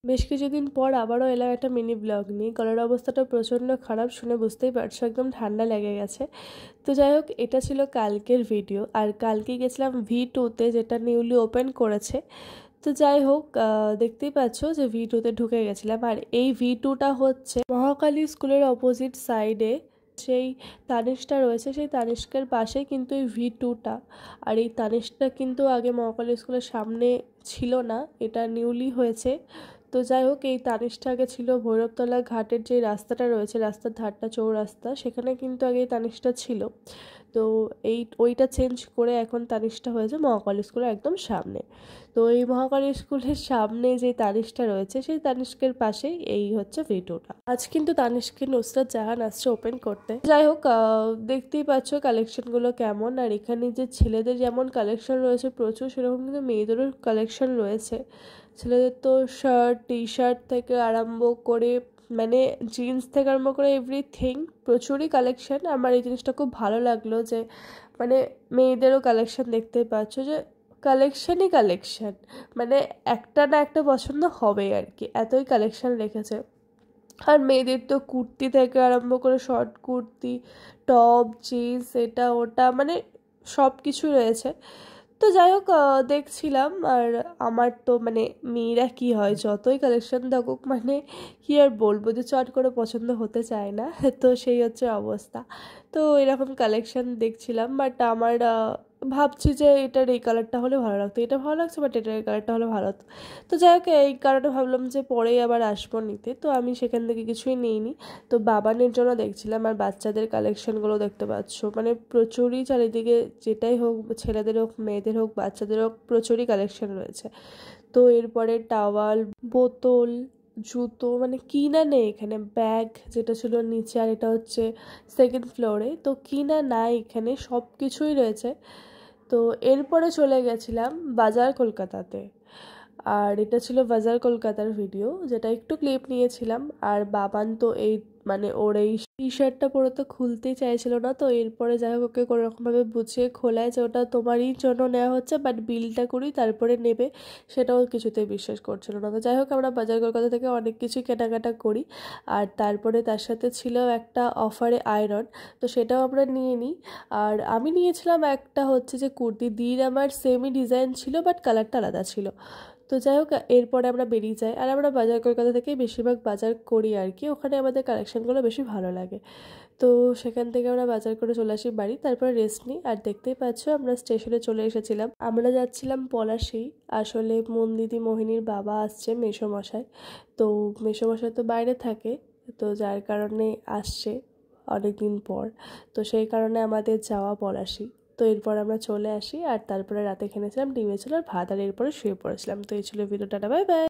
বেশ কিছুদিন পর আবারও এলাম একটা মিনি ব্লগ নিয়ে। গলার অবস্থাটা প্রচণ্ড খারাপ, শুনে বুঝতেই পারছো, একদম ঠান্ডা লেগে গেছে। তো যাই হোক, এটা ছিল কালকের ভিডিও। আর কালকে গেছিলাম V2-তে, যেটা নিউলি ওপেন করেছে। তো যাই হোক, দেখতেই পাচ্ছ যে V2-তে ঢুকে গেছিলাম। আর এই V2টা হচ্ছে মহাকালী স্কুলের অপোজিট সাইডে সেই তানিশটা রয়েছে, সেই তানিষ্কের পাশে কিন্তু এই V2টা। আর এই তানিশটা কিন্তু আগে মহাকালী স্কুলের সামনে ছিল না, এটা নিউলি হয়েছে। তো যাই হোক, এই তানিশটা আগে ছিল ভৈরবতলা ঘাটের যে রাস্তাটা রয়েছে, রাস্তার ধারটা চৌরাস্তা, সেখানে কিন্তু আগে এই তানিশটা ছিল। তো ওইটা চেঞ্জ করে এখন তানিশটা হয়েছে মহাকালী স্কুলের একদম সামনে। তো এই মহাকালী স্কুলের সামনে যে তানিশটা রয়েছে, সেই তানিষ্কের পাশেই এই হচ্ছে V2টা। আজ কিন্তু তানিষ্কের নুসরাত জাহান আসছে ওপেন করতে। যাই হোক, দেখতেই পাচ্ছ কালেকশনগুলো কেমন। আর এখানে যে ছেলেদের যেমন কালেকশন রয়েছে প্রচুর, সেরকম কিন্তু মেয়েদেরও কালেকশন রয়েছে। ছেলেদের তো শার্ট, টি শার্ট থেকে আরম্ভ করে, মানে জিন্স থেকে আরম্ভ করে এভরিথিং, প্রচুরই কালেকশন। আমার এই জিনিসটা খুব ভালো লাগলো যে মানে মেয়েদেরও কালেকশন দেখতে পাচ্ছ, যে কালেকশনই কালেকশন, মানে একটা না একটা পছন্দ হবে আর কি, এতই কালেকশন রেখেছে। আর মেয়েদের তো কুর্তি থেকে আরম্ভ করে শর্ট কুর্তি, টপ, জিন্স, এটা ওটা, মানে সব কিছু রয়েছে। তো যাই হোক, দেখছিলাম। আর আমার তো মানে মেয়েরা কি হয়, যতই কালেকশন থাকুক, মানে কি আর বলবো, যে চট করে পছন্দ হতে চায় না। তো সেই হচ্ছে অবস্থা। তো এরকম কালেকশন দেখছিলাম, বাট আমার ভাবছি যে এটার এই কালারটা হলে ভালো লাগতো, এটা ভালো লাগছে, বাট এটার এই কালারটা হলে ভালো হতো। তো যাই হোক, এই কারণে ভাবলাম যে পরেই আবার আসবো নিতে। তো আমি সেখান থেকে কিছুই নিইনি। তো বাবানের জন্য দেখছিলাম। আর বাচ্চাদের কালেকশনগুলো দেখতে পাচ্ছ, মানে প্রচুরই চারিদিকে, যেটাই হোক, ছেলেদের হোক, মেয়েদের হোক, বাচ্চাদের হোক, প্রচুরই কালেকশন রয়েছে। তো এরপরে টাওয়াল, বোতল, জুতো, মানে কি না নেই এখানে, ব্যাগ যেটা ছিল নিচে, আর এটা হচ্ছে সেকেন্ড ফ্লোরে। তো কি না নাই, এখানে সব কিছুই রয়েছে। তো এরপরে চলে গেছিলাম বাজার কলকাতাতে। আর এটা ছিল বাজার কলকাতার ভিডিও, যেটা একটু ক্লিপ নিয়েছিলাম। আর বাবান তো এই মানে ওর এই টি শার্টটা পরে তো খুলতেই চাইছিল না। তো এরপরে যাই হোক, ওকে কোনোরকমভাবে বুঝিয়ে খোলায় যে ওটা তোমারই জন্য নেওয়া হচ্ছে, বাট বিলটা করি তারপরে নেবে, সেটাও কিছুতেই বিশ্বাস করছিল না। তো যাই হোক, আমরা বাজার কলকাতা থেকে অনেক কিছু কেনাকাটা করি। আর তারপরে তার সাথে ছিল একটা অফারে আয়রন, তো সেটাও আমরা নিয়ে নিই। আর আমি নিয়েছিলাম একটা হচ্ছে যে কুর্তি, দিন আমার সেমই ডিজাইন ছিল, বাট কালারটা আলাদা ছিল। তো যাই হোক, এরপরে আমরা বেরিয়ে যাই। আর আমরা বাজার কলকাতা থেকেই বেশিরভাগ বাজার করি আর কি, ওখানে আমাদের কালেকশনগুলো বেশি ভালো লাগে। তো সেখান থেকে আমরা বাজার করে চলে আসি বাড়ি, তারপরে রেস্ট নিই। আর দেখতেই পাচ্ছ, আমরা স্টেশনে চলে এসেছিলাম। আমরা যাচ্ছিলাম পলাশী। আসলে মন্দিদি মোহিনীর বাবা আসছে, মেসোমশাই। তো মেসোমশাই তো বাইরে থাকে, তো যার কারণে আসছে অনেক দিন পর। তো সেই কারণে আমাদের যাওয়া পলাশী। তো এরপর আমরা চলে আসি। আর তারপরে রাতে খেয়েছিলাম ডিমের ঝোল আর ভাত, আর এরপরে শুয়ে পড়েছিলাম। তো এই ছিল ভিডিওটা, বাই বাই।